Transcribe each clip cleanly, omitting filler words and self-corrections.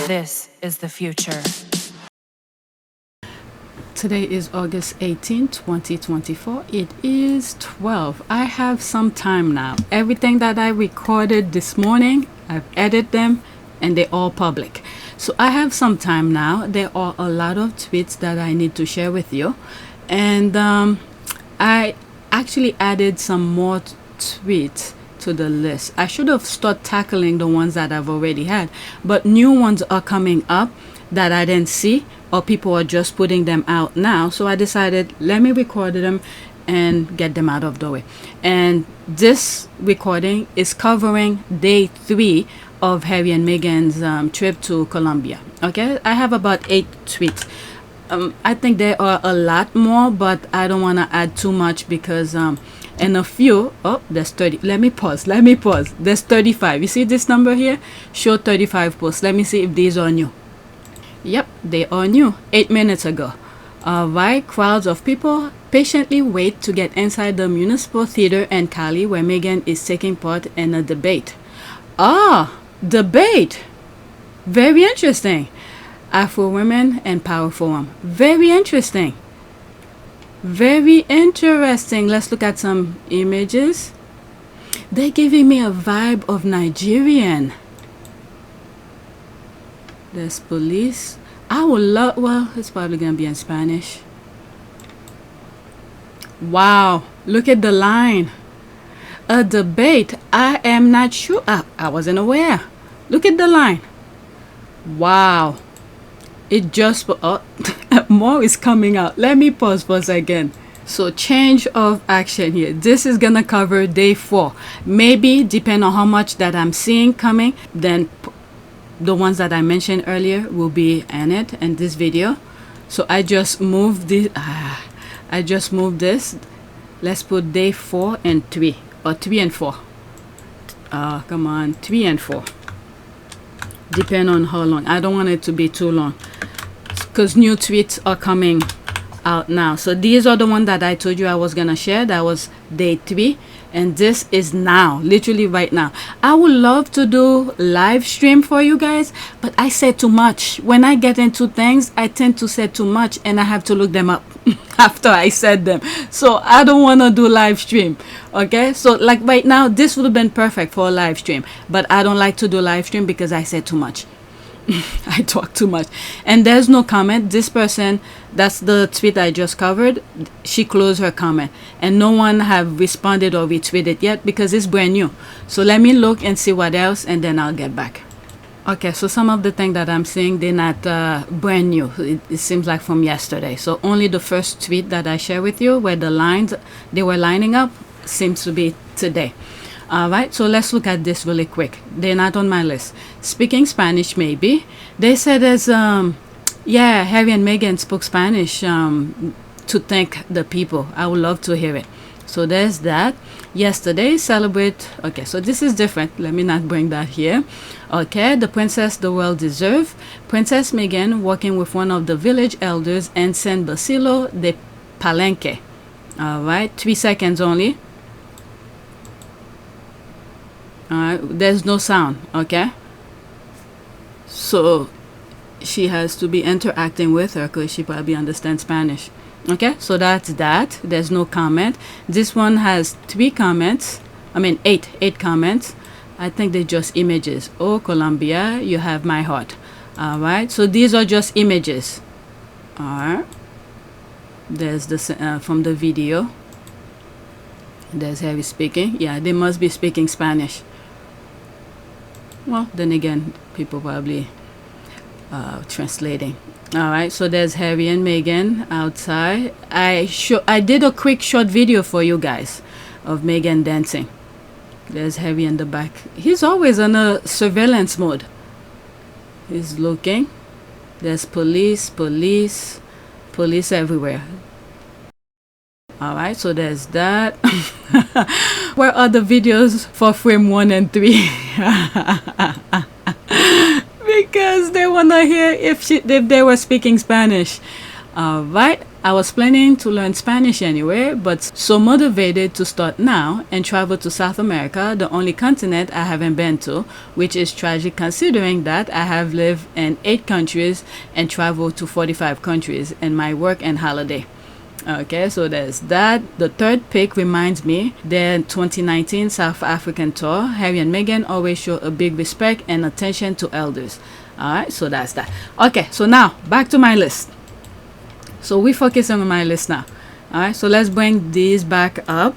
This is the future. Today is August 18, 2024. It is 12. I have some time now. Everything that I recorded this morning, I've edited them and they're all public. So I have some time now. There are a lot of tweets that I need to share with you. And I actually added some more tweets to the list. I should have started tackling the ones that I've already had, but new ones are coming up that I didn't see, or people are just putting them out now. So I decided, let me record them and get them out of the way. And this recording is covering day 3 of Harry and Meghan's trip to Colombia. Okay, I have about 8 tweets. I think there are a lot more, but I don't want to add too much because and a few, oh, there's 30. Let me pause. There's 35. You see this number here? Show 35 posts. Let me see if these are new. Yep, they are new 8 minutes ago. Why crowds of people patiently wait to get inside the municipal theater in Cali where Meghan is taking part in a debate. Debate. Very interesting. Afro women and power forum. Very interesting. Very interesting. Let's look at some images. They're giving me a vibe of Nigerian. There's police. I would love, well, it's probably gonna be in Spanish. Wow, look at the line. A debate. I am not sure. I wasn't aware. Look at the line. Wow. It just, more is coming out. Let me pause for a second. So change of action here. This is gonna cover day 4. Maybe depending on how much that I'm seeing coming, then the ones that I mentioned earlier will be in it in this video. So I just moved this. Let's put day 4 and 3, or 3 and 4. Come on, 3 and 4. Depend on how long. I don't want it to be too long because new tweets are coming out now. So these are the ones that I told you I was gonna share. That was day 3, and this is now, literally right now. I would love to do live stream for you guys, but I said too much. When I get into things, I tend to say too much and I have to look them up after I said them. So I don't want to do live stream. Okay, so like right now, this would have been perfect for a live stream, but I don't like to do live stream because I said too much. I talk too much. And there's no comment. This person, that's the tweet I just covered, she closed her comment and no one have responded or retweeted yet because it's brand new. So let me look and see what else and then I'll get back. Okay, so some of the things that I'm seeing, they're not brand new. It seems like from yesterday. So only the first tweet that I share with you where the lines, they were lining up, seems to be today. All right, so let's look at this really quick. They're not on my list. Speaking Spanish, maybe. They said as, yeah, Harry and Meghan spoke Spanish to thank the people. I would love to hear it. So there's that. Yesterday, celebrate. Okay, so this is different. Let me not bring that here. Okay, the princess the world deserve. Princess Meghan working with one of the village elders in San Basilio de Palenque. All right, 3 seconds only. There's no sound. Okay, so she has to be interacting with her because she probably understands Spanish. Okay, so that's that. There's no comment. This one has 3 comments. I mean 8 comments. I think they're just images. Oh, Colombia, you have my heart. All right, so these are just images. All right, there's the from the video. There's Harry speaking. Yeah, they must be speaking Spanish. Well, then again, people probably translating. All right, so there's Harry and Meghan outside. I did a quick short video for you guys of Meghan dancing. There's Harry in the back. He's always on a surveillance mode. He's looking. There's police everywhere. All right, so there's that. Where are the videos for frame 1 and 3? Because they want to hear if they were speaking Spanish. All right, I was planning to learn Spanish anyway, but so motivated to start now and travel to South America, the only continent I haven't been to, which is tragic considering that I have lived in 8 countries and traveled to 45 countries in my work and holiday. Okay, so there's that. The third pick reminds me their 2019 South African tour. Harry and Meghan always show a big respect and attention to elders. Alright, so that's that. Okay, so now back to my list. So we're focusing on my list now. Alright, so let's bring these back up.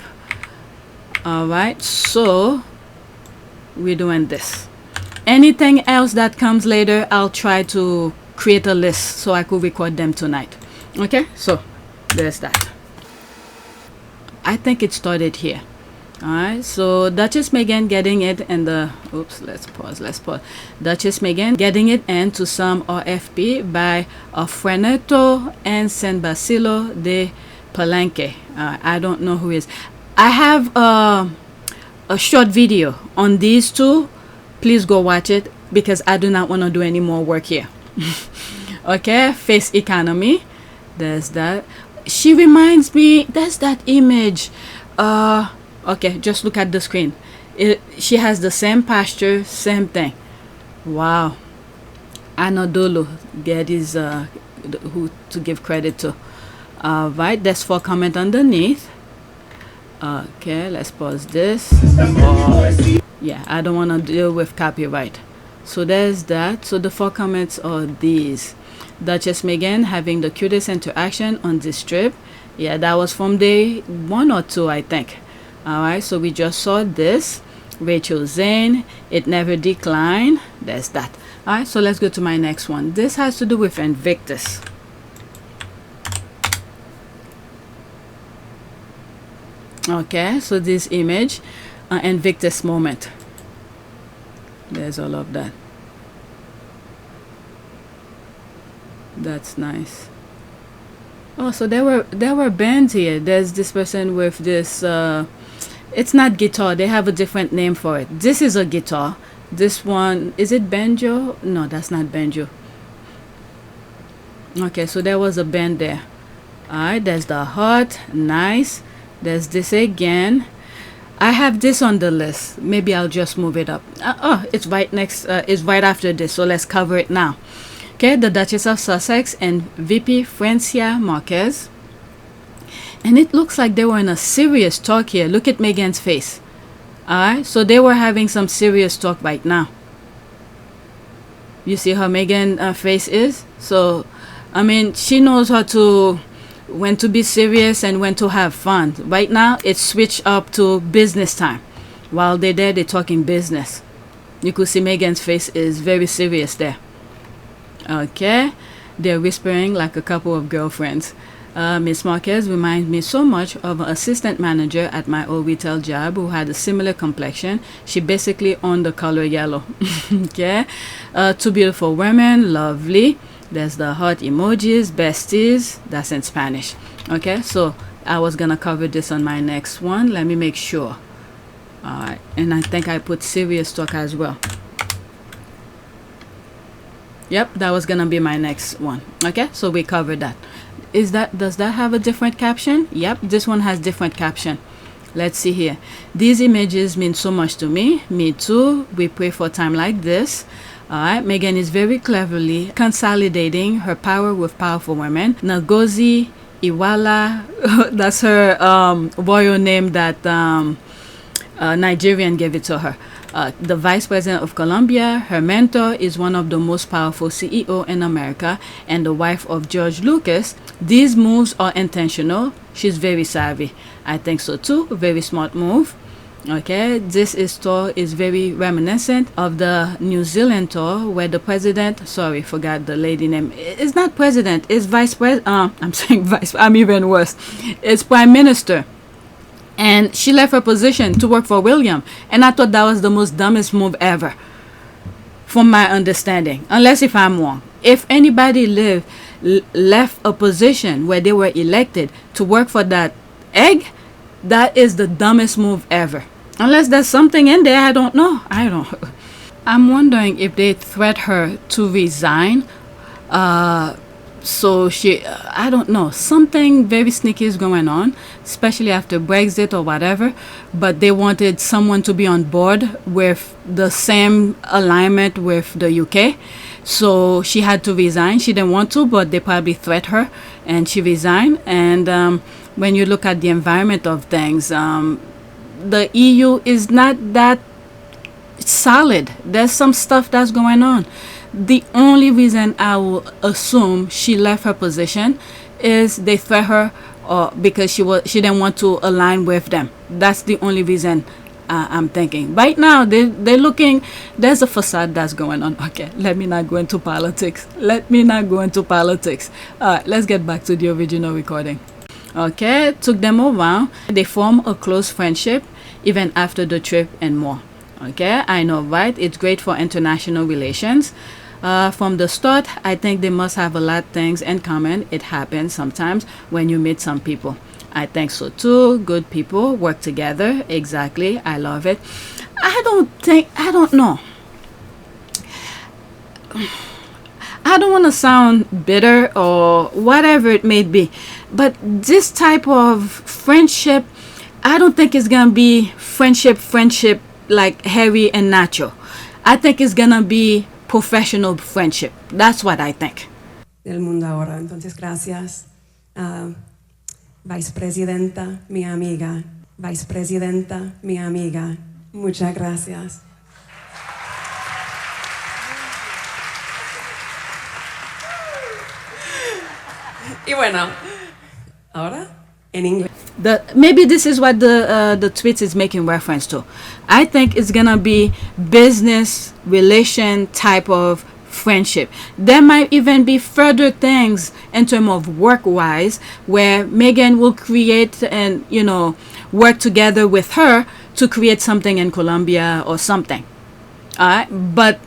Alright, so we're doing this. Anything else that comes later, I'll try to create a list so I could record them tonight. Okay, so there's that. I think it started here. Alright, so Duchess Meghan getting it in the let's pause. Duchess Meghan getting it into some OPPS by Afroneto and San Basilio de Palenque. I don't know who is. I have a short video on these two. Please go watch it because I do not want to do any more work here. Okay, face economy. There's that. She reminds me, there's that image. Okay, just look at the screen. She has the same posture, same thing. Wow. Anadolu, that is who to give credit to. Right, that's for comment underneath. Okay, let's pause this. Yeah, I don't want to deal with copyright. So there's that. So the 4 comments are these. Duchess Meghan having the cutest interaction on this trip. Yeah, that was from day 1 or 2, I think. Alright, so we just saw this. Rachel Zane, it never declined. There's that. Alright, so let's go to my next one. This has to do with Invictus. Okay, so this image, Invictus Moment. There's all of that. That's nice. Oh, so there were bands here. There's this person with this it's not guitar, they have a different name for it. This is a guitar. This one, is it banjo? No, that's not banjo. Okay, so there was a band there. Alright, there's the heart. Nice. There's this again. I have this on the list. Maybe I'll just move it up. Oh, it's right next, it's right after this, so let's cover it now. Okay, the Duchess of Sussex and VP Francia Marquez. And it looks like they were in a serious talk here. Look at Meghan's face. Alright, so they were having some serious talk right now. You see how Meghan's face is? So, I mean, she knows how to, when to be serious and when to have fun. Right now, it's switched up to business time. While they're there, they're talking business. You could see Meghan's face is very serious there. Okay, they're whispering like a couple of girlfriends. Miss Marquez reminds me so much of an assistant manager at my old retail job who had a similar complexion. She basically owned the color yellow. Okay, 2 beautiful women, lovely. There's the heart emojis, besties. That's in Spanish. Okay, so I was gonna cover this on my next one. Let me make sure. Alright, and I think I put serious talk as well. Yep, that was gonna be my next one. Okay, so we covered that. Does that have a different caption? Yep, this one has different caption. Let's see here. These images mean so much to me. Me too. We pray for a time like this. Alright, Meghan is very cleverly consolidating her power with powerful women. Ngozi Iweala, that's her royal name that Nigerian gave it to her. The vice president of Colombia, her mentor, is one of the most powerful CEO in America and the wife of George Lucas. These moves are intentional. She's very savvy. I think so too. Very smart move. Okay, this tour is very reminiscent of the New Zealand tour where the president, sorry, forgot the lady name. It's not president, it's vice president. I'm saying vice, I'm even worse. It's prime minister. And she left her position to work for William. And I thought that was the most dumbest move ever. From my understanding. Unless if I'm wrong. If anybody left a position where they were elected to work for that egg, that is the dumbest move ever. Unless there's something in there, I don't know. I'm wondering if they threat her to resign So she, I don't know, something very sneaky is going on, especially after Brexit or whatever. But they wanted someone to be on board with the same alignment with the UK. So she had to resign. She didn't want to, but they probably threatened her, and she resigned. And when you look at the environment of things, the EU is not that solid. There's some stuff that's going on. The only reason I will assume she left her position is they threatened her, or because she didn't want to align with them. That's the only reason I'm thinking. Right now they're looking. There's a facade that's going on. Okay, let me not go into politics. Let me not go into politics. All right, let's get back to the original recording. Okay, took them a while. They form a close friendship even after the trip and more. Okay, I know, right? It's great for international relations. From the start, I think they must have a lot of things in common. It happens sometimes when you meet some people. I think so too. Good people work together. Exactly. I love it. I don't know. I don't want to sound bitter or whatever it may be, but this type of friendship, I don't think it's gonna be friendship like Harry and Nacho. I think it's gonna be professional friendship. That's what I think. Del mundo ahora. Entonces, gracias, vicepresidenta, mi amiga. Vicepresidenta, mi amiga. Muchas gracias. Y bueno, ahora en inglés. Maybe this is what the tweet is making reference to. I think it's gonna be business relation type of friendship. There might even be further things in terms of work-wise where Meghan will create and work together with her to create something in Colombia or something. All right, but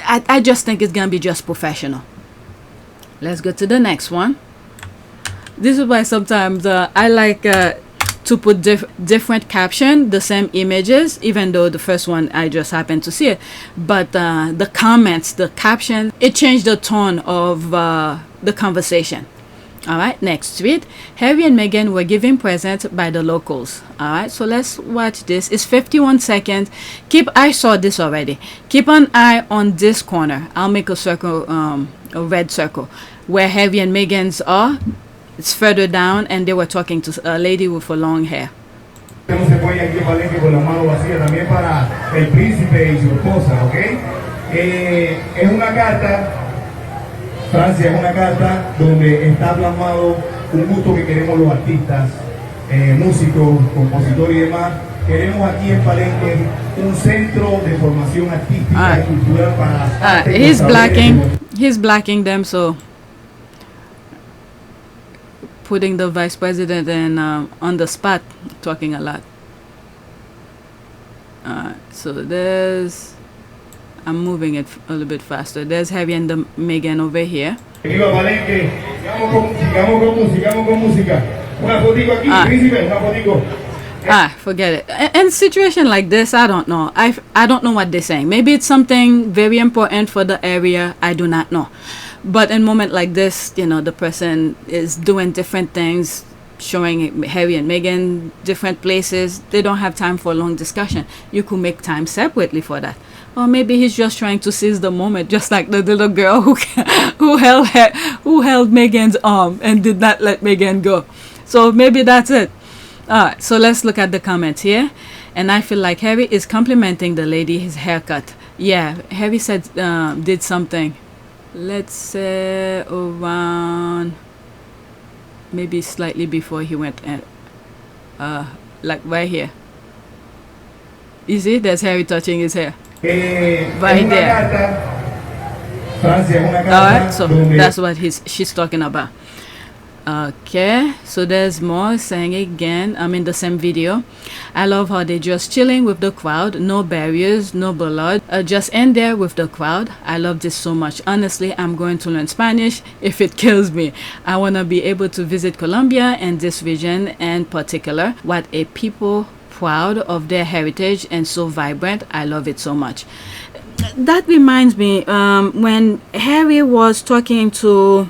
I just think it's gonna be just professional. Let's go to the next one. This is why sometimes I like to put different caption, the same images, even though the first one I just happened to see it. But the comments, the caption, it changed the tone of the conversation. All right, next tweet. Harry and Meghan were given presents by the locals. All right, so let's watch this. It's 51 seconds. I saw this already. Keep an eye on this corner. I'll make a circle, a red circle, where Harry and Meghan's are. It's further down, and they were talking to a lady with a long hair. No se puede aquí en Palenque con la mano vacía, también para el príncipe y su esposa, ¿ok? Es una carta, Francia es una carta donde está plasmado un gusto que queremos los artistas, músicos, compositores y demás. Queremos aquí en Palenque un centro de formación artística y cultural para he's blacking them, so putting the vice president in on the spot, talking a lot. So I'm moving it a little bit faster. There's Harry and Meghan over here. Viva Palenque, sigamos con música. Una fotico aquí, príncipe, una fotico. Forget it. In a situation like this, I don't know. I don't know what they're saying. Maybe it's something very important for the area. I do not know. But in a moment like this, the person is doing different things, showing Harry and Meghan different places. They don't have time for a long discussion. You could make time separately for that. Or maybe he's just trying to seize the moment, just like the little girl who held Meghan's arm and did not let Meghan go. So maybe that's it. Alright, so let's look at the comments here. And I feel like Harry is complimenting the lady, his haircut. Yeah, Harry said did something. Let's say around maybe slightly before he went in, like right here. You see, there's Harry touching his hair right there. Alright, so that's what she's talking about. Okay, so there's more saying again. I'm in the same video. I love how they just chilling with the crowd, no barriers, no blood, just in there with the crowd. I love this so much. Honestly, I'm going to learn Spanish if it kills me. I want to be able to visit Colombia and this region in particular. What a people proud of their heritage and so vibrant. I love it so much. that reminds me, when Harry was talking to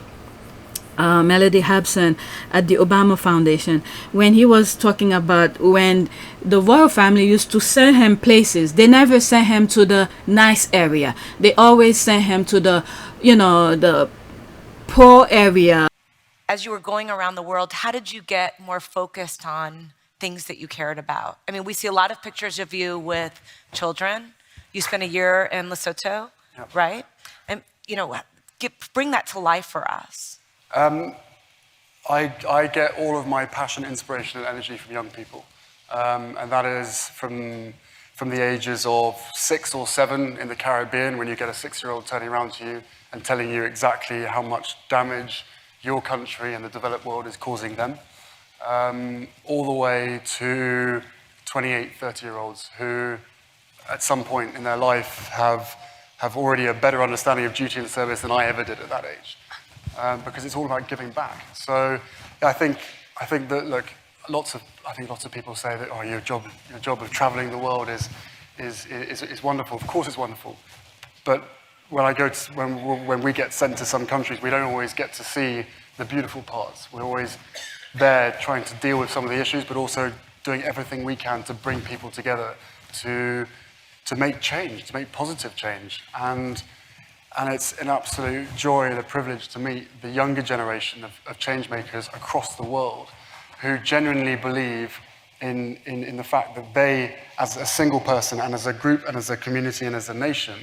Melody Hobson at the Obama Foundation, when he was talking about when the royal family used to send him places, they never sent him to the nice area. They always sent him to the, the poor area. As you were going around the world, how did you get more focused on things that you cared about? I mean, we see a lot of pictures of you with children. You spent a year in Lesotho, Yep. right? And, bring that to life for us. I get all of my passion, inspiration, and energy from young people. And that is from the ages of 6 or 7 in the Caribbean, when you get a 6-year-old turning around to you and telling you exactly how much damage your country and the developed world is causing them, all the way to 28, 30-year-olds who, at some point in their life, have already a better understanding of duty and service than I ever did at that age. Because it's all about giving back. So yeah, I think that, look, lots of people say that, oh, your job of traveling the world is wonderful. Of course it's wonderful. But when we get sent to some countries, we don't always get to see the beautiful parts. We're always there trying to deal with some of the issues, but also doing everything we can to bring people together to make change, to make positive change. And it's an absolute joy and a privilege to meet the younger generation of change makers across the world who genuinely believe in the fact that they, as a single person and as a group and as a community and as a nation,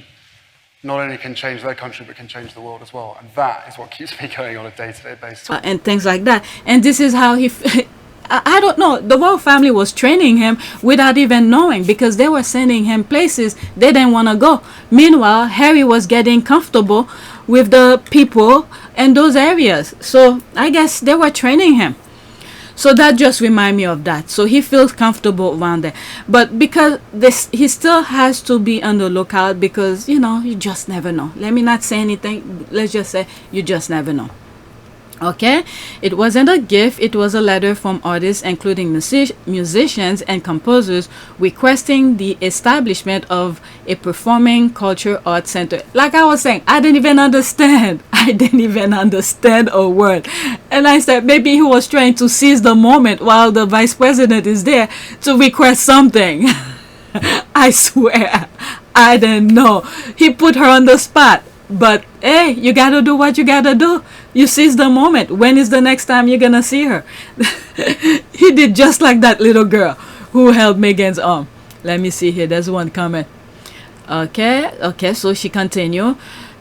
not only can change their country, but can change the world as well. And that is what keeps me going on a day-to-day basis. And things like that. And this is how he... I don't know. The royal family was training him without even knowing, because they were sending him places they didn't want to go. Meanwhile, Harry was getting comfortable with the people in those areas. So I guess they were training him. So that just reminds me of that. So he feels comfortable around there. But because he still has to be on the lookout, because, you just never know. Let me not say anything. Let's just say you just never know. Okay, it wasn't a gift, it was a letter from artists, including musicians and composers, requesting the establishment of a performing culture arts center. Like I was saying, I didn't even understand a word. And I said maybe he was trying to seize the moment while the vice president is there to request something. I swear, I didn't know. He put her on the spot. But hey, you gotta do what you gotta do. You seize the moment. When is the next time you're gonna see her? He did just like that little girl who held Meghan's arm. Let me see here. There's one comment. Okay, so she continued.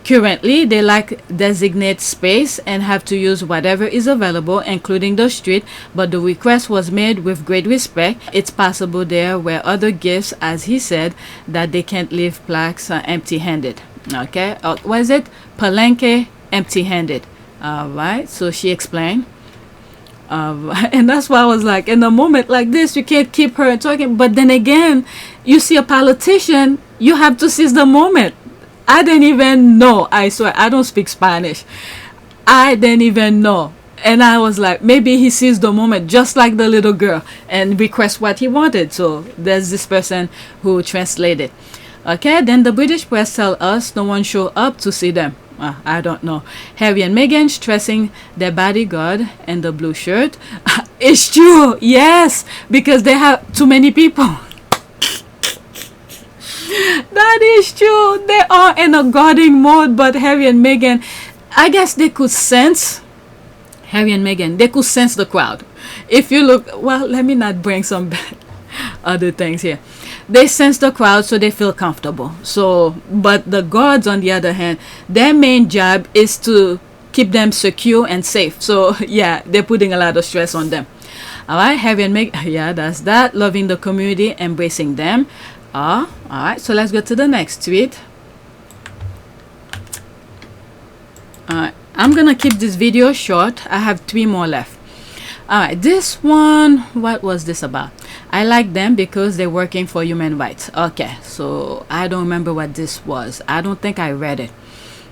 Currently, they lack designated space and have to use whatever is available, including the street, but the request was made with great respect. It's possible there were other gifts, as he said, that they can't leave plaques empty-handed. Okay, what is it? Palenque, empty-handed. All right, so she explained. And that's why I was like, in a moment like this, you can't keep her talking. But then again, you see a politician, you have to seize the moment. I didn't even know. I swear, I don't speak Spanish. I didn't even know. And I was like, maybe he seized the moment, just like the little girl, and request what he wanted. So there's this person who translated. Okay, then the British press tell us no one showed up to see them. I don't know. Harry and Meghan stressing their bodyguard and the blue shirt. It's true, yes, because they have too many people. That is true. They are in a guarding mode, but Harry and Meghan, I guess they could sense, Harry and Meghan, they could sense the crowd. If you look, well, let me not bring some other things here. They sense the crowd, so they feel comfortable. So, but the guards, on the other hand, their main job is to keep them secure and safe. So, yeah, they're putting a lot of stress on them. All right, Harry and Meghan, yeah, that's that. Loving the community, embracing them. All right, so let's go to the next tweet. All right, I'm gonna keep this video short. I have 3 more left. All right, this one, what was this about? I like them because they're working for human rights. Okay, so I don't remember what this was. I don't think I read it.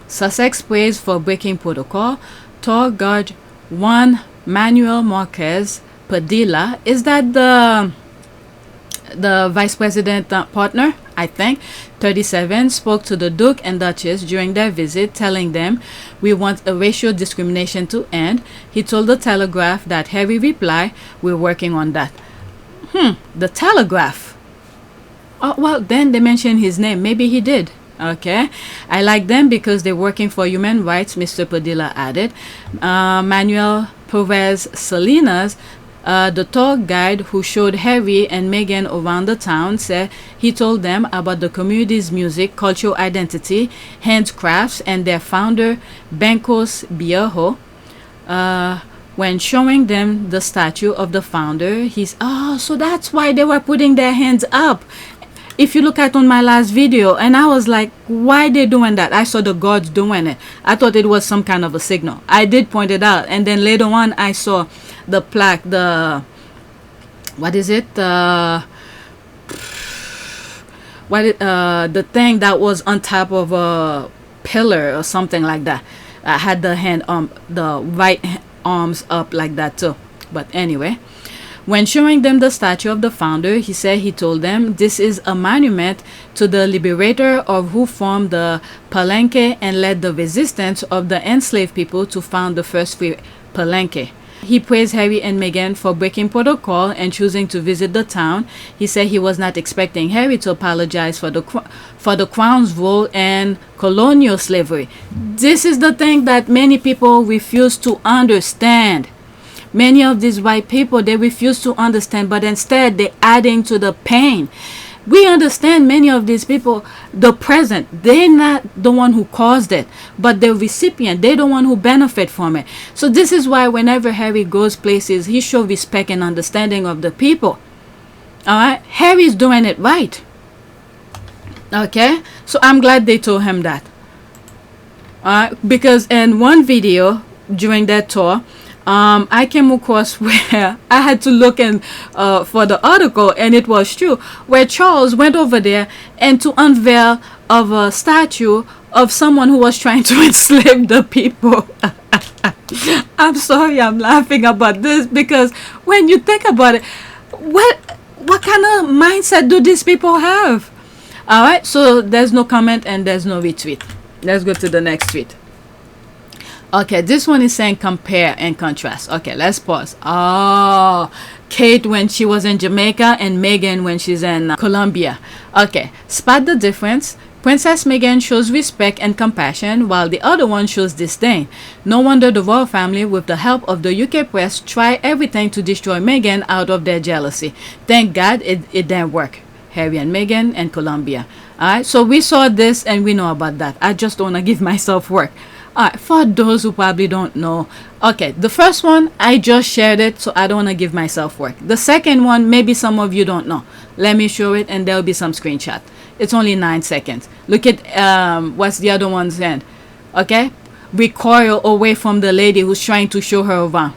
Sussex praised for breaking protocol. Tour guard Juan Manuel Marquez Padilla. Is that the vice president partner? I think. 37 spoke to the Duke and Duchess during their visit, telling them, "We want a racial discrimination to end." He told the Telegraph that Harry replied, "We're working on that." The Telegraph. Oh, well, then they mentioned his name. Maybe he did. Okay. "I like them because they're working for human rights," Mr. Padilla added. Manuel Perez Salinas, the tour guide who showed Harry and Meghan around the town, said he told them about the community's music, cultural identity, handcrafts, and their founder, Bencos Viejo. When showing them the statue of the founder, so that's why they were putting their hands up. If you look at on my last video, and I was like, why they doing that? I saw the guards doing it. I thought it was some kind of a signal. I did point it out, and then later on I saw the plaque, the thing that was on top of a pillar or something like that. I had the right arms up like that too. But anyway, when showing them the statue of the founder, he said he told them this is a monument to the liberator of who formed the Palenque and led the resistance of the enslaved people to found the first free Palenque. He praised Harry and Meghan for breaking protocol and choosing to visit the town. He said he was not expecting Harry to apologize for the crown's role in colonial slavery. This is the thing that many people refuse to understand. Many of these white people, they refuse to understand, but instead they're adding to the pain. We understand many of these people, the present, they're not the one who caused it, but the recipient, they're the one who benefit from it. So this is why whenever Harry goes places, he shows respect and understanding of the people. All right, Harry's doing it right. Okay, so I'm glad they told him that. All right, because in one video during that tour, I came across where I had to look in for the article, and it was true, where Charles went over there and to unveil of a statue of someone who was trying to enslave the people. I'm sorry, I'm laughing about this because when you think about it, what kind of mindset do these people have? All right, so there's no comment and there's no retweet. Let's go to the next tweet. Okay, this one is saying compare and contrast. Okay, let's pause. Oh, Kate when she was in Jamaica and Meghan when she's in Colombia. Okay, spot the difference. Princess Meghan shows respect and compassion while the other one shows disdain. No wonder the royal family, with the help of the UK press, try everything to destroy Meghan out of their jealousy. Thank God it didn't work. Harry and Meghan and Colombia. Alright, so we saw this and we know about that. I just don't want to give myself work. Alright, for those who probably don't know, okay, the first one I just shared it, so I don't want to give myself work. The second one, maybe some of you don't know. Let me show it and there'll be some screenshot. It's only 9 seconds. Look at what's the other one's end. Okay, recoil away from the lady who's trying to show her around.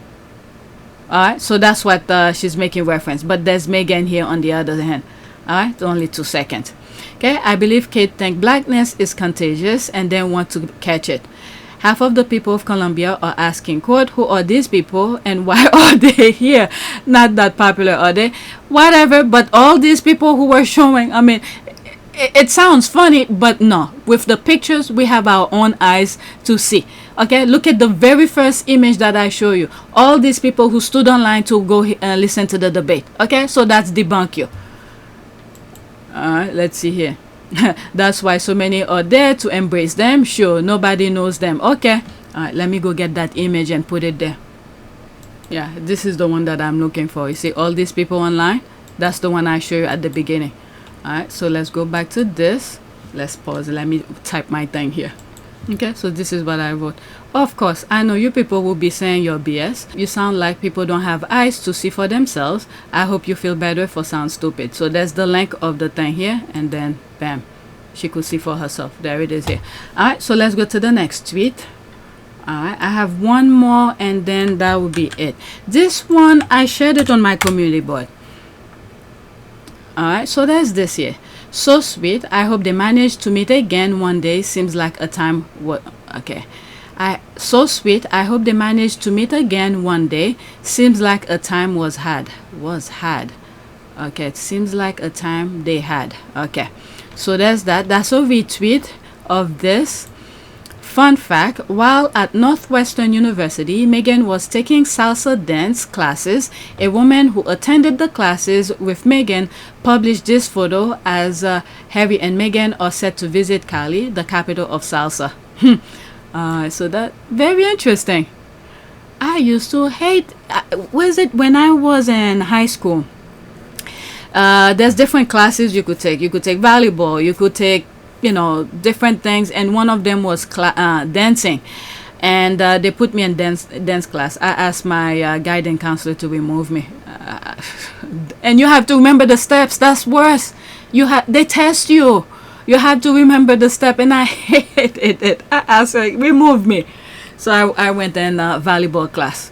Alright, so that's what she's making reference. But there's Meghan here on the other hand. Alright, only 2 seconds. Okay, I believe Kate think blackness is contagious and then want to catch it. Half of the people of Colombia are asking, quote, who are these people and why are they here? Not that popular, are they? Whatever, but all these people who were showing, I mean, it sounds funny, but no. With the pictures, we have our own eyes to see. Okay, look at the very first image that I show you. All these people who stood online to go listen to the debate. Okay, so that's debunk you. Alright, let's see here. That's why so many are there to embrace them. Sure, nobody knows them. Okay, alright, let me go get that image and put it there. Yeah, this is the one that I'm looking for. You see all these people online? That's the one I showed you at the beginning. Alright, so let's go back to this. Let's pause. Let me type my thing here. Okay, so this is what I wrote. Of course, I know you people will be saying your BS. You sound like people don't have eyes to see for themselves. I hope you feel better for sound stupid. So there's the link of the thing here, and then bam, she could see for herself. There it is here. Alright, so let's go to the next tweet. Alright, I have one more and then that will be it. This one, I shared it on my community board. Alright, so there's this here. So sweet. I hope they manage to meet again one day. Seems like a time. What? Okay. So sweet. I hope they manage to meet again one day. Seems like a time was had. Okay. It seems like a time they had. Okay. So there's that. That's a retweet of this. Fun fact, while at Northwestern University, Meghan was taking salsa dance classes. A woman who attended the classes with Meghan published this photo as Harry and Meghan are set to visit Cali, the capital of salsa. So that, very interesting. I used to hate, was it when I was in high school? There's different classes you could take. You could take volleyball, you could take, you know, different things, and one of them was dancing, and they put me in dance class. I asked my guidance counselor to remove me, and you have to remember the steps. That's worse. They test you. You have to remember the step, and I hated it. I asked her, remove me. So I went in volleyball class.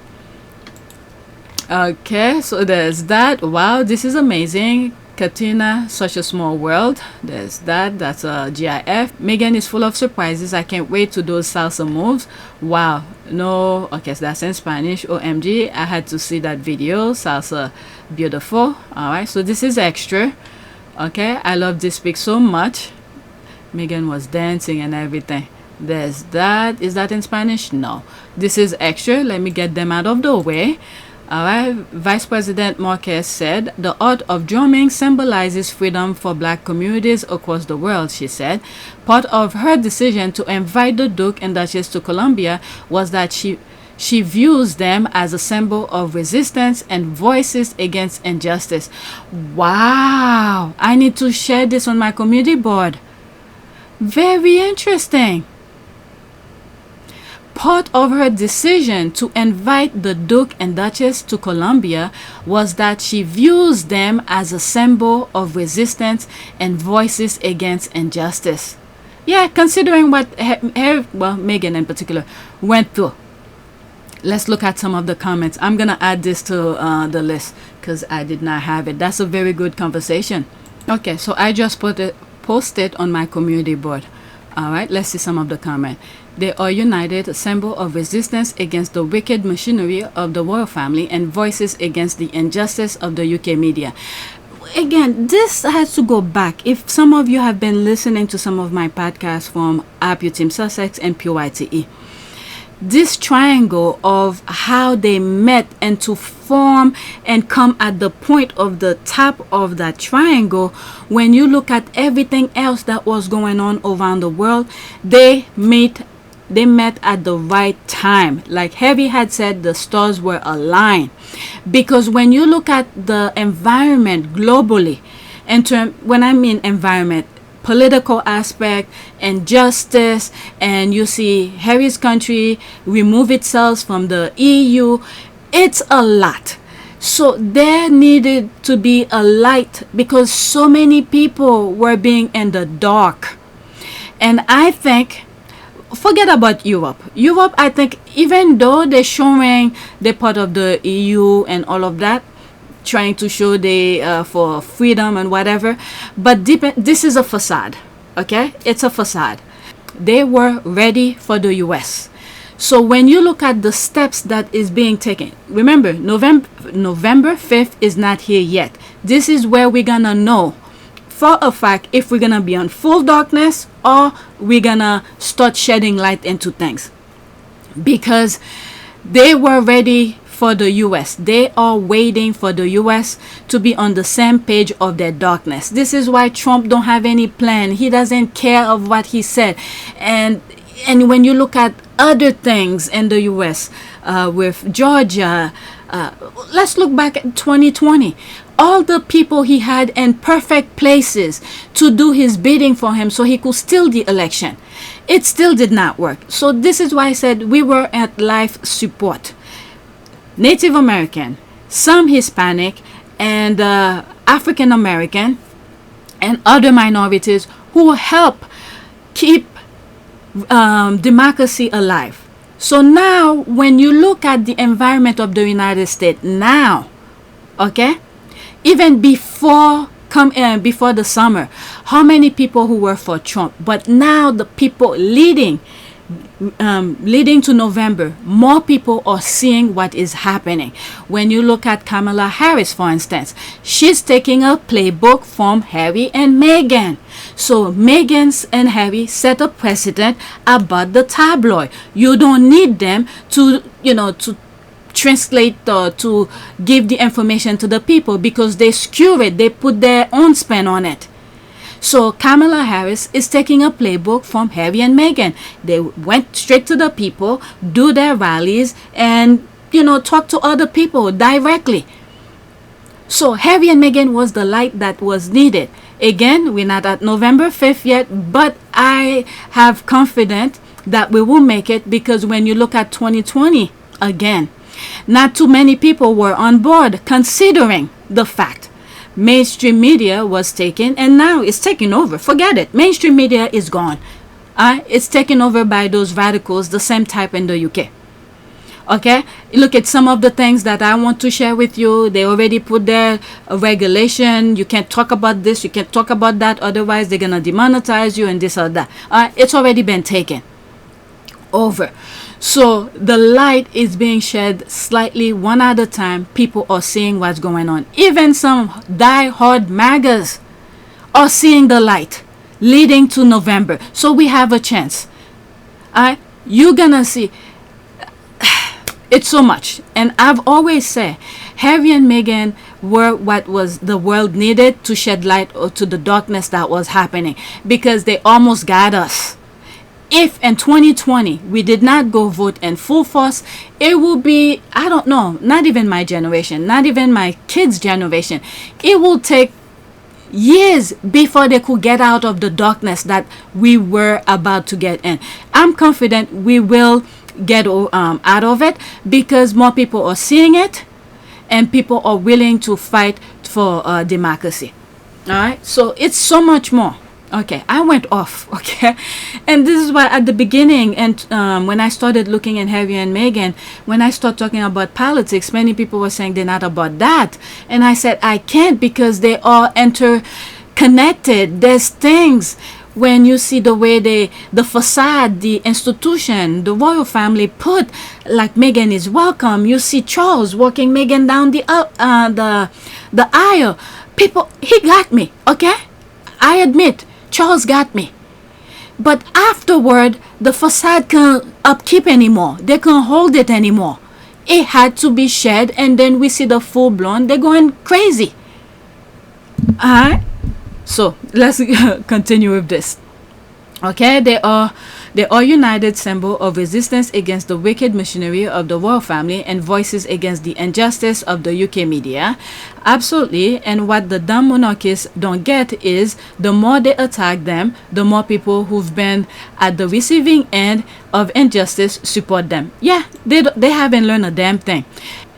Okay, so there's that. Wow, this is amazing. Katina, such a small world. There's that. That's a GIF. Meghan is full of surprises. I can't wait to those salsa moves. Wow. No. Okay, so that's in Spanish. OMG. I had to see that video. Salsa, beautiful. All right. So this is extra. Okay. I love this pic so much. Meghan was dancing and everything. There's that. Is that in Spanish? No. This is extra. Let me get them out of the way. Alright, Vice President Marquez said, the art of drumming symbolizes freedom for black communities across the world, she said. Part of her decision to invite the Duke and Duchess to Colombia was that she views them as a symbol of resistance and voices against injustice. Wow! I need to share this on my community board. Very interesting. Part of her decision to invite the Duke and Duchess to Colombia was that she views them as a symbol of resistance and voices against injustice. Yeah, considering what Meghan in particular went through. Let's look at some of the comments. I'm going to add this to the list because I did not have it. That's a very good conversation. Okay, so I just posted on my community board. All right, let's see some of the comments. They are united, a symbol of resistance against the wicked machinery of the royal family and voices against the injustice of the UK media. Again, this has to go back. If some of you have been listening to some of my podcasts from Archewell Team Sussex and PYTE, this triangle of how they met and to form and come at the point of the top of that triangle, when you look at everything else that was going on around the world, they met at the right time. Like Heavy had said, the stars were aligned. Because when you look at the environment globally, when I mean environment, political aspect and justice, and you see Harry's country remove itself from the EU, it's a lot. So there needed to be a light because so many people were being in the dark. And I think, forget about Europe. Europe, I think, even though they're showing they're part of the EU and all of that, trying to show they for freedom and whatever, but this is a facade. Okay, it's a facade. They were ready for the US. So when you look at the steps that is being taken, remember November 5th is not here yet. This is where we're gonna know for a fact if we're gonna be on full darkness or we're gonna start shedding light into things, because they were ready for the US. They are waiting for the US to be on the same page of their darkness. This is why Trump don't have any plan. He doesn't care of what he said. And when you look at other things in the US, with Georgia, let's look back at 2020. All the people he had in perfect places to do his bidding for him so he could steal the election. It still did not work. So this is why I said we were at life support. Native American, some Hispanic, and African American, and other minorities who help keep democracy alive. So now, when you look at the environment of the United States now, okay, even before the summer, how many people who were for Trump, but now the people leading leading to November, more people are seeing what is happening. When you look at Kamala Harris, for instance, she's taking a playbook from Harry and Meghan. So Meghan and Harry set a precedent about the tabloid. You don't need them to, to translate or to give the information to the people, because they skew it. They put their own spin on it. So Kamala Harris is taking a playbook from Harry and Meghan. They went straight to the people, do their rallies, and talk to other people directly. So Harry and Meghan was the light that was needed. Again, we're not at November 5th yet, but I have confidence that we will make it, because when you look at 2020 again, not too many people were on board, considering the fact mainstream media was taken, and now it's taking over. Forget it. Mainstream media is gone. It's taken over by those radicals, the same type in the UK. Okay, look at some of the things that I want to share with you. They already put their regulation. You can't talk about this, you can't talk about that, otherwise they're gonna demonetize you and this or that. It's already been taken over. So the light is being shed slightly, one at a time. People are seeing what's going on. Even some die-hard MAGAs are seeing the light leading to November. So we have a chance. You're gonna see. It's so much. And I've always said Harry and Meghan were what was the world needed to shed light to the darkness that was happening, because they almost got us. If in 2020 we did not go vote in full force, it will be, I don't know, not even my generation, not even my kids' generation. It will take years before they could get out of the darkness that we were about to get in. I'm confident we will get out of it, because more people are seeing it and people are willing to fight for democracy. All right, so it's so much more. Okay, I went off. Okay, and this is why at the beginning, and when I started looking at Harry and Meghan, when I started talking about politics, many people were saying they're not about that, and I said I can't, because they are interconnected. There's things. When you see the way the facade, the institution, the royal family put, like Meghan is welcome. You see Charles walking Meghan down the aisle. People, he got me. Okay, I admit Charles got me. But afterward, the facade can't upkeep anymore. They can't hold it anymore. It had to be shed, and then we see the full blown. They're going crazy. Alright. So let's continue with this. Okay, they are united symbol of resistance against the wicked machinery of the royal family and voices against the injustice of the UK media. Absolutely. And what the dumb monarchists don't get is the more they attack them, the more people who've been at the receiving end of injustice support them. Yeah, they haven't learned a damn thing.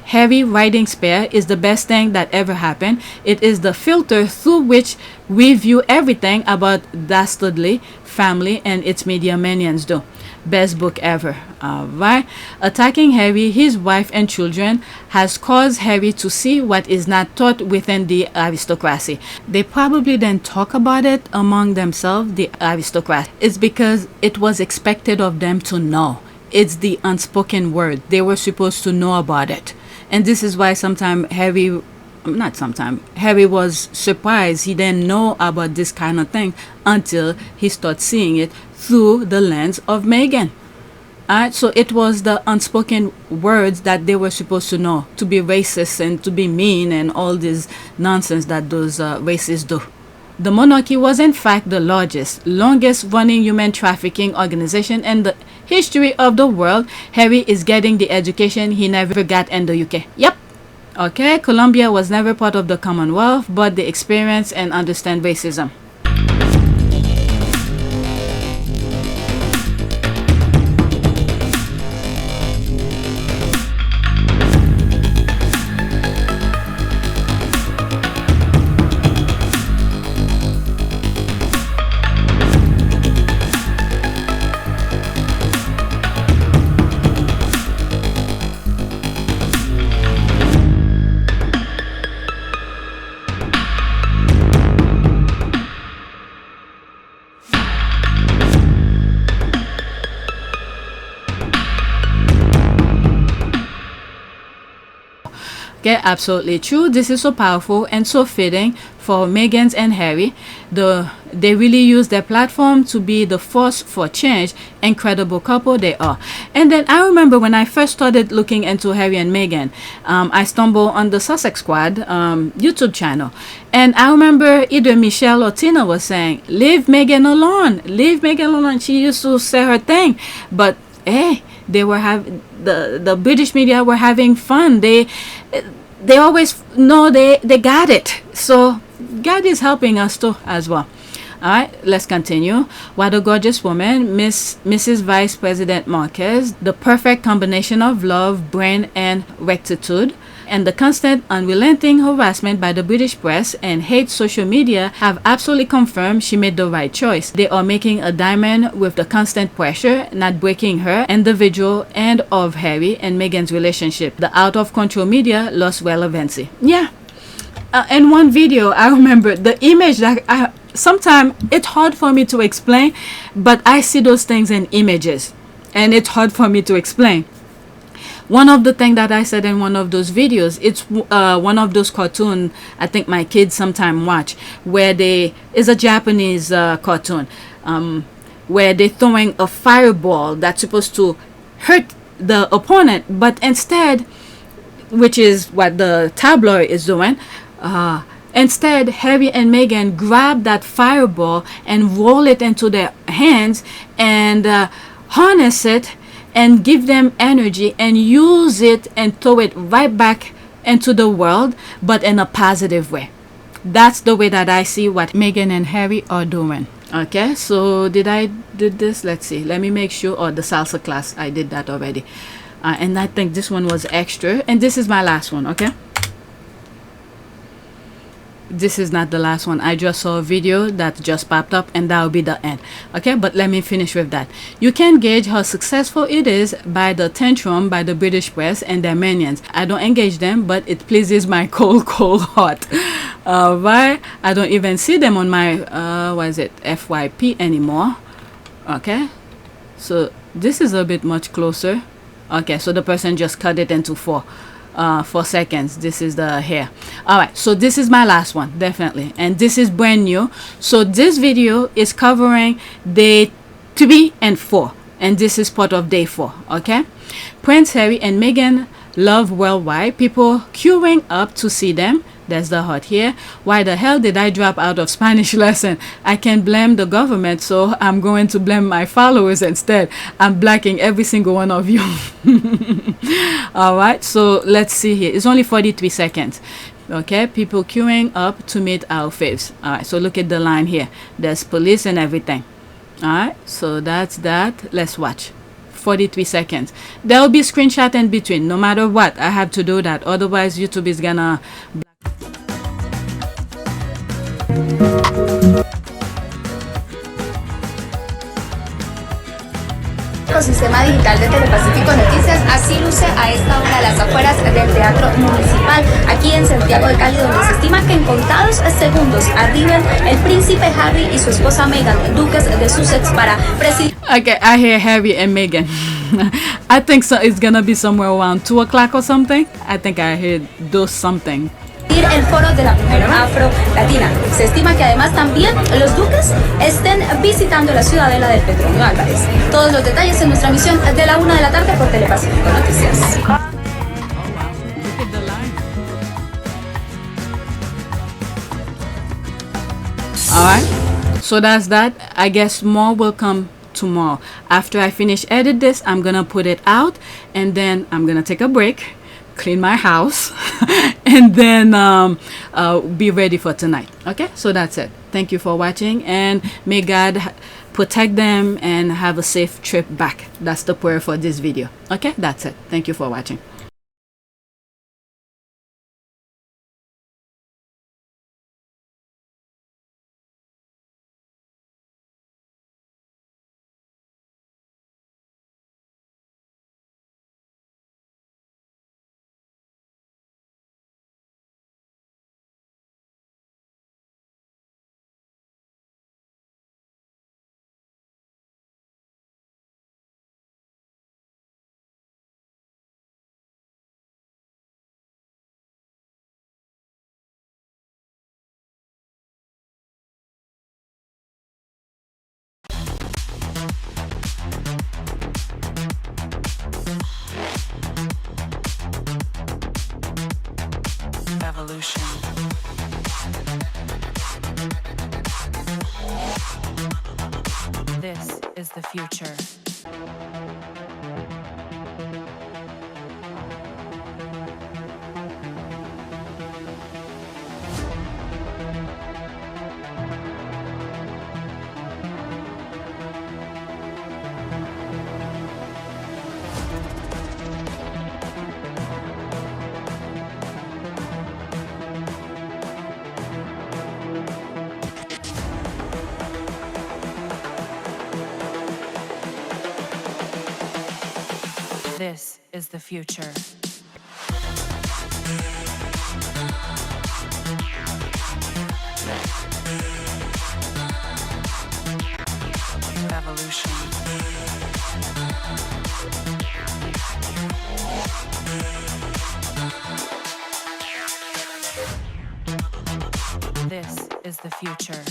Harry riding spare is the best thing that ever happened. It is the filter through which we view everything about dastardly family and its media minions do. Best book ever. Alright. Attacking Harry, his wife and children has caused Harry to see what is not taught within the aristocracy. They probably didn't talk about it among themselves, the aristocrats. It's because it was expected of them to know. It's the unspoken word. They were supposed to know about it. And this is why Harry was surprised. He didn't know about this kind of thing until he started seeing it through the lens of Meghan. Alright, so it was the unspoken words that they were supposed to know, to be racist and to be mean and all this nonsense that those racists do. The monarchy was in fact the longest running human trafficking organization in the history of the world. Harry is getting the education he never got in the UK. Yep. Okay, Colombia was never part of the Commonwealth, but they experience and understand racism. Okay, absolutely true. This is so powerful and so fitting for Meghan and Harry. They really use their platform to be the force for change. Incredible couple they are. And then I remember when I first started looking into Harry and Meghan, I stumbled on the Sussex Squad YouTube channel. And I remember either Michelle or Tina was saying, leave Meghan alone. Leave Meghan alone. She used to say her thing. But hey, they were having the British media were having fun. They always know they got it. So God is helping us too as well. All right, let's continue. What a gorgeous woman, Mrs. Vice President Marquez. The perfect combination of love, brain, and rectitude. And the constant unrelenting harassment by the British press and hate social media have absolutely confirmed she made the right choice. They are making a diamond with the constant pressure, not breaking her, individual, and of Harry and Meghan's relationship. The out of control media lost relevancy. Yeah. In one video, I remember the image that sometimes it's hard for me to explain, but I see those things in images, and it's hard for me to explain. One of the things that I said in one of those videos, it's one of those cartoons I think my kids sometimes watch, where is a Japanese cartoon, where they're throwing a fireball that's supposed to hurt the opponent, but instead, which is what the tabloid is doing, instead Harry and Meghan grab that fireball and roll it into their hands and harness it and give them energy and use it and throw it right back into the world, but in a positive way. That's the way that I see what Meghan and Harry are doing. Okay, so did this? Let's see. Let me make sure. Oh, the salsa class, I did that already. And I think this one was extra. And this is my last one, okay? This is not the last one. I just saw a video that just popped up, and that will be the end. Okay, but let me finish with that. You can gauge how successful it is by the tantrum by the British press and their minions. I don't engage them, but it pleases my cold heart. Why? I don't even see them on my what is it, FYP anymore. Okay, so this is a bit much closer. Okay, so the person just cut it into 4 seconds. This is the hair. All right, so this is my last one, definitely, and this is brand new. So this video is covering day 3 and 4, and this is part of day 4. Okay, Prince Harry and Meghan love worldwide, people queuing up to see them. There's the heart here. Why the hell did I drop out of Spanish lesson? I can blame the government, so I'm going to blame my followers instead. I'm blocking every single one of you. All right, so let's see here. It's only 43 seconds. Okay, people queuing up to meet our faves. All right, so look at the line here. There's police and everything. All right, so that's that. Let's watch. 43 seconds. There will be a screenshot in between. No matter what, I have to do that. Otherwise, YouTube is gonna... Ecosistema digital de Telepacífico Noticias, así luce a esta hora a las afueras del Teatro Municipal, aquí en Santiago de Cali, donde se estima que en contados segundos arriben el príncipe Harry y su esposa Meghan, duques de Sussex, para presidir. Okay, I hear Harry and Meghan. I think so. It's gonna be somewhere around 2 o'clock or something. I think I heard those something. El foro de la mujer afro-latina. Se estima que además también los duques estén visitando la ciudadela del Petróleo Álvarez. Todos los detalles en nuestra emisión de la 1 de la tarde por Telepacífico Noticias. Alright, so that's that. I guess more will come tomorrow. After I finish edit this, I'm gonna put it out, and then I'm gonna take a break, clean my house, and then be ready for tonight. Okay, so that's it. Thank you for watching, and may God protect them and have a safe trip back. That's the prayer for this video. Okay, that's it. Thank you for watching. This is the future. This is the future. Evolution. This is the future.